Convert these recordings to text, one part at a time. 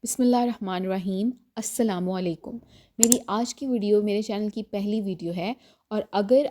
بسم اللہ الرحمن الرحیم۔ السلام علیکم۔ میری آج کی ویڈیو میرے چینل کی پہلی ویڈیو ہے، اور اگر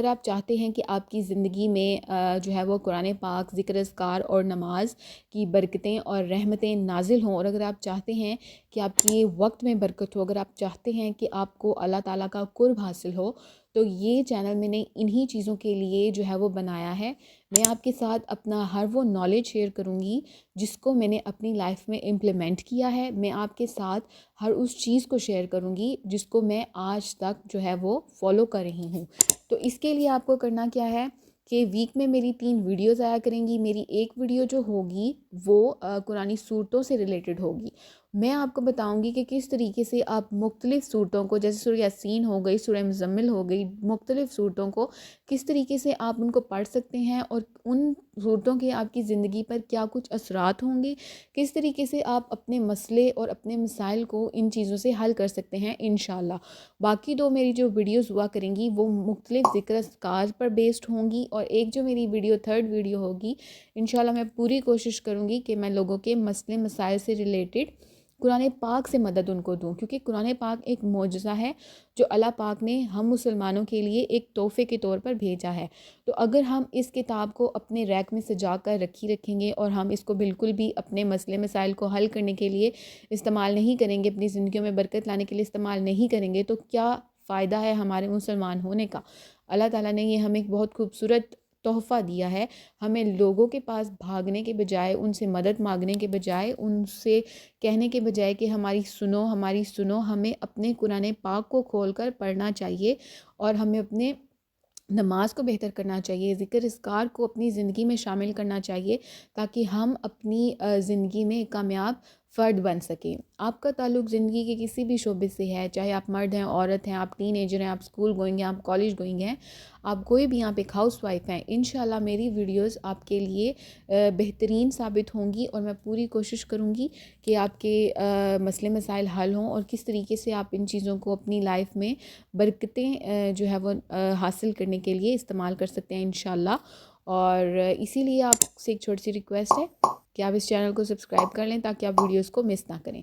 آپ چاہتے ہیں کہ آپ کی زندگی میں جو ہے وہ قرآن پاک، ذکر اذکار اور نماز کی برکتیں اور رحمتیں نازل ہوں، اور اگر آپ چاہتے ہیں کہ آپ کی وقت میں برکت ہو، اگر آپ چاہتے ہیں کہ آپ کو اللہ تعالیٰ کا قرب حاصل ہو، تو یہ چینل میں نے انہی چیزوں کے لیے جو ہے وہ بنایا ہے۔ میں آپ کے ساتھ اپنا ہر وہ نالج شیئر کروں گی جس کو میں نے اپنی لائف میں امپلیمنٹ کیا ہے۔ میں آپ کے ساتھ ہر اس چیز کو شیئر کروں گی جس کو میں آج تک جو ہے وہ فالو کر رہی ہوں۔ تو اس کے لیے آپ کو کرنا کیا ہے کہ ویک میں میری 3 ویڈیوز آیا کریں گی۔ میری ایک ویڈیو جو ہوگی وہ قرآنی صورتوں سے ریلیٹڈ ہوگی۔ میں آپ کو بتاؤں گی کہ کس طریقے سے آپ مختلف صورتوں کو، جیسے سورہ یاسین ہو گئی، سورہ مزمل ہو گئی، مختلف صورتوں کو کس طریقے سے آپ ان کو پڑھ سکتے ہیں، اور ان صورتوں کے آپ کی زندگی پر کیا کچھ اثرات ہوں گے، کس طریقے سے آپ اپنے مسئلے اور اپنے مسائل کو ان چیزوں سے حل کر سکتے ہیں انشاءاللہ۔ باقی دو میری جو ویڈیوز ہوا کریں گی وہ مختلف ذکر اذکار پر بیسڈ ہوں گی، اور ایک جو میری ویڈیو 3rd ویڈیو ہوگی، انشاءاللہ میں پوری کوشش کروں گی کہ میں لوگوں کے مسئلے مسائل سے ریلیٹڈ قرآن پاک سے مدد ان کو دوں، کیونکہ قرآن پاک ایک معجزہ ہے جو اللہ پاک نے ہم مسلمانوں کے لیے ایک تحفے کے طور پر بھیجا ہے۔ تو اگر ہم اس کتاب کو اپنے ریک میں سجا کر رکھیں گے، اور ہم اس کو بالکل بھی اپنے مسئلے مسائل کو حل کرنے کے لیے استعمال نہیں کریں گے، اپنی زندگیوں میں برکت لانے کے لیے استعمال نہیں کریں گے، تو کیا فائدہ ہے ہمارے مسلمان ہونے کا؟ اللہ تعالیٰ نے یہ ہمیں ایک بہت خوبصورت تحفہ دیا ہے۔ ہمیں لوگوں کے پاس بھاگنے کے بجائے، ان سے مدد مانگنے کے بجائے، ان سے کہنے کے بجائے کہ ہماری سنو، ہمیں اپنے قرآن پاک کو کھول کر پڑھنا چاہیے، اور ہمیں اپنے نماز کو بہتر کرنا چاہیے، ذکر اذکار کو اپنی زندگی میں شامل کرنا چاہیے، تاکہ ہم اپنی زندگی میں کامیاب فرد بن سکیں۔ آپ کا تعلق زندگی کے کسی بھی شعبے سے ہے، چاہے آپ مرد ہیں، عورت ہیں، آپ ٹین ایجر ہیں، آپ اسکول گوئنگ ہیں، آپ کالج گوئنگ ہیں، آپ کوئی بھی یہاں پہ ایک ہاؤس وائف ہیں، انشاءاللہ میری ویڈیوز آپ کے لیے بہترین ثابت ہوں گی، اور میں پوری کوشش کروں گی کہ آپ کے مسئلے مسائل حل ہوں، اور کس طریقے سے آپ ان چیزوں کو اپنی لائف میں برکتیں جو ہے وہ حاصل کرنے کے لیے استعمال کر سکتے ہیں انشاءاللہ۔ اور اسی لیے آپ سے ایک چھوٹی سی ریکویسٹ ہے کہ آپ اس چینل کو سبسکرائب کر لیں تاکہ آپ ویڈیوز کو مس نہ کریں۔